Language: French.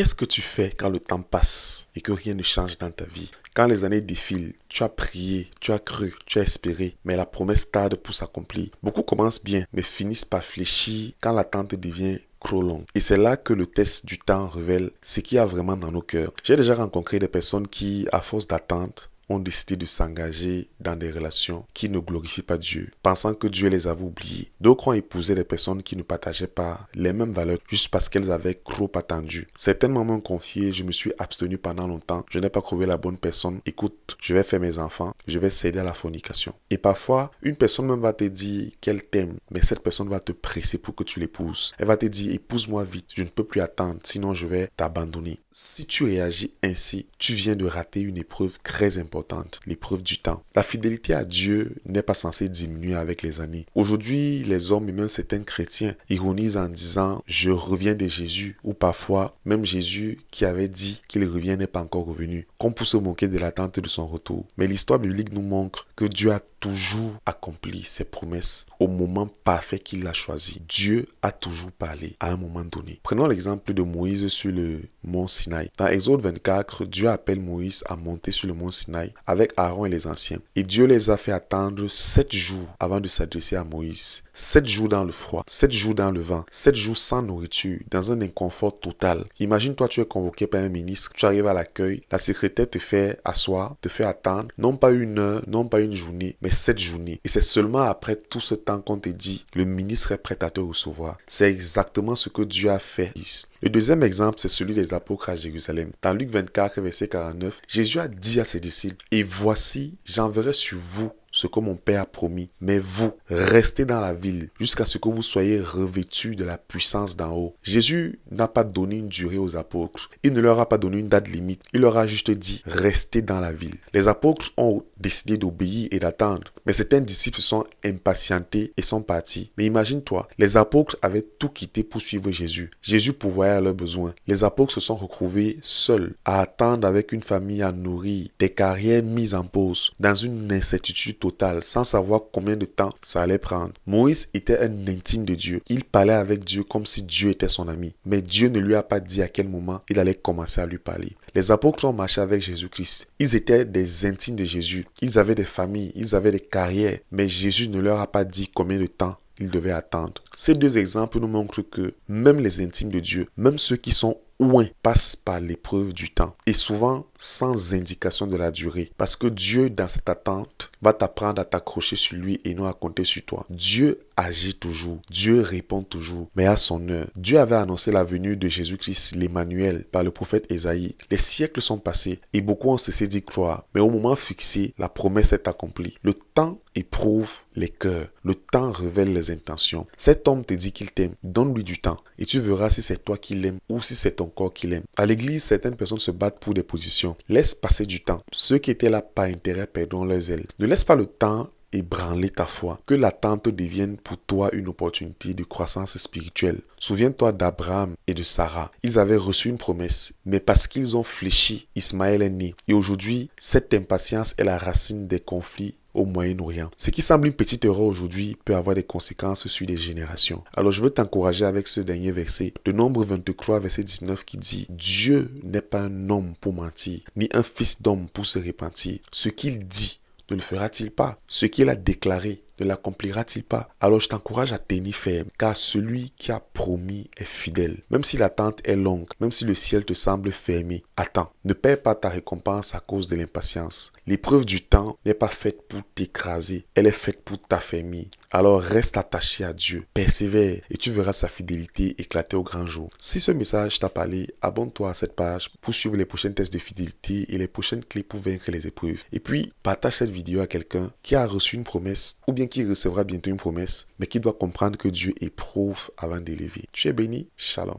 Qu'est-ce que tu fais quand le temps passe et que rien ne change dans ta vie? Quand les années défilent, tu as prié, tu as cru, tu as espéré, mais la promesse tarde pour s'accomplir. Beaucoup commencent bien, mais finissent par fléchir quand l'attente devient trop longue. Et c'est là que le test du temps révèle ce qu'il y a vraiment dans nos cœurs. J'ai déjà rencontré des personnes qui, à force d'attente, ont décidé de s'engager dans des relations qui ne glorifient pas Dieu, pensant que Dieu les avait oubliés. D'autres ont épousé des personnes qui ne partageaient pas les mêmes valeurs juste parce qu'elles avaient trop attendu. Certains m'ont confié, je me suis abstenu pendant longtemps, je n'ai pas trouvé la bonne personne, écoute, je vais faire mes enfants, je vais céder à la fornication. Et parfois, une personne même va te dire qu'elle t'aime, mais cette personne va te presser pour que tu l'épouses. Elle va te dire, épouse-moi vite, je ne peux plus attendre, sinon je vais t'abandonner. Si tu réagis ainsi, tu viens de rater une épreuve très importante, l'épreuve du temps. La fidélité à Dieu n'est pas censée diminuer avec les années. Aujourd'hui, les hommes et même certains chrétiens ironisent en disant « je reviens de Jésus » ou parfois même Jésus qui avait dit qu'il revient n'est pas encore revenu, comme pour se moquer de l'attente de son retour. Mais l'histoire biblique nous montre que Dieu a toujours accompli ses promesses au moment parfait qu'il a choisi. Dieu a toujours parlé à un moment donné. Prenons l'exemple de Moïse sur le mont Sinaï. Dans Exode 24, Dieu appelle Moïse à monter sur le mont Sinaï avec Aaron et les anciens. Et Dieu les a fait attendre 7 jours avant de s'adresser à Moïse. 7 jours dans le froid, 7 jours dans le vent, 7 jours sans nourriture, dans un inconfort total. Imagine-toi, tu es convoqué par un ministre, tu arrives à l'accueil, la secrétaire te fait asseoir, te fait attendre, non pas une heure, non pas une journée, mais 7 journées. Et c'est seulement après tout ce temps qu'on te dit, le ministre est prêt à te recevoir. C'est exactement ce que Dieu a fait. Le deuxième exemple, c'est celui des apôtres à Jérusalem. Dans Luc 24, verset 49, Jésus a dit à ses disciples, « Et voici, j'enverrai sur vous ce que mon Père a promis. Mais vous, restez dans la ville jusqu'à ce que vous soyez revêtus de la puissance d'en haut. » Jésus n'a pas donné une durée aux apôtres. Il ne leur a pas donné une date limite. Il leur a juste dit, restez dans la ville. Les apôtres ont décidé d'obéir et d'attendre. Mais certains disciples se sont impatientés et sont partis. Mais imagine-toi, les apôtres avaient tout quitté pour suivre Jésus. Jésus pourvoyait à leurs besoins. Les apôtres se sont retrouvés seuls à attendre avec une famille à nourrir, des carrières mises en pause, dans une incertitude totale, sans savoir combien de temps ça allait prendre. Moïse était un intime de Dieu. Il parlait avec Dieu comme si Dieu était son ami. Mais Dieu ne lui a pas dit à quel moment il allait commencer à lui parler. Les apôtres ont marché avec Jésus-Christ. Ils étaient des intimes de Jésus. Ils avaient des familles, ils avaient des carrières. Mais Jésus ne leur a pas dit combien de temps ils devaient attendre. Ces deux exemples nous montrent que même les intimes de Dieu, même ceux qui sont loin, passent par l'épreuve du temps. Et souvent sans indication de la durée. Parce que Dieu, dans cette attente, va t'apprendre à t'accrocher sur lui et non à compter sur toi. Dieu agit toujours. Dieu répond toujours, mais à son heure. Dieu avait annoncé la venue de Jésus-Christ, l'Emmanuel, par le prophète Ésaïe. Les siècles sont passés et beaucoup ont cessé d'y croire. Mais au moment fixé, la promesse est accomplie. Le temps éprouve les cœurs. Le temps révèle les intentions. Cet homme te dit qu'il t'aime. Donne-lui du temps et tu verras si c'est toi qui l'aimes ou si c'est ton corps qui l'aime. À l'église, certaines personnes se battent pour des positions. Laisse passer du temps. Ceux qui étaient là par intérêt perdront leurs ailes. Ne laisse pas le temps ébranler ta foi. Que l'attente devienne pour toi une opportunité de croissance spirituelle. Souviens-toi d'Abraham et de Sarah. Ils avaient reçu une promesse, mais parce qu'ils ont fléchi, Ismaël est né. Et aujourd'hui, cette impatience est la racine des conflits au Moyen-Orient. Ce qui semble une petite erreur aujourd'hui peut avoir des conséquences sur des générations. Alors je veux t'encourager avec ce dernier verset de Nombre 23, verset 19 qui dit « Dieu n'est pas un homme pour mentir, ni un fils d'homme pour se repentir. Ce qu'il dit, ne le fera-t-il pas? Ce qu'il a déclaré, ne l'accomplira-t-il pas? » Alors je t'encourage à tenir ferme, car celui qui a promis est fidèle. Même si l'attente est longue, même si le ciel te semble fermé, attends. Ne perds pas ta récompense à cause de l'impatience. L'épreuve du temps n'est pas faite pour t'écraser, elle est faite pour t'affermir. Alors reste attaché à Dieu, persévère et tu verras sa fidélité éclater au grand jour. Si ce message t'a parlé, abonne-toi à cette page pour suivre les prochains tests de fidélité et les prochaines clés pour vaincre les épreuves. Et puis, partage cette vidéo à quelqu'un qui a reçu une promesse ou bien qui recevra bientôt une promesse, mais qui doit comprendre que Dieu éprouve avant d'élever. Tu es béni, shalom.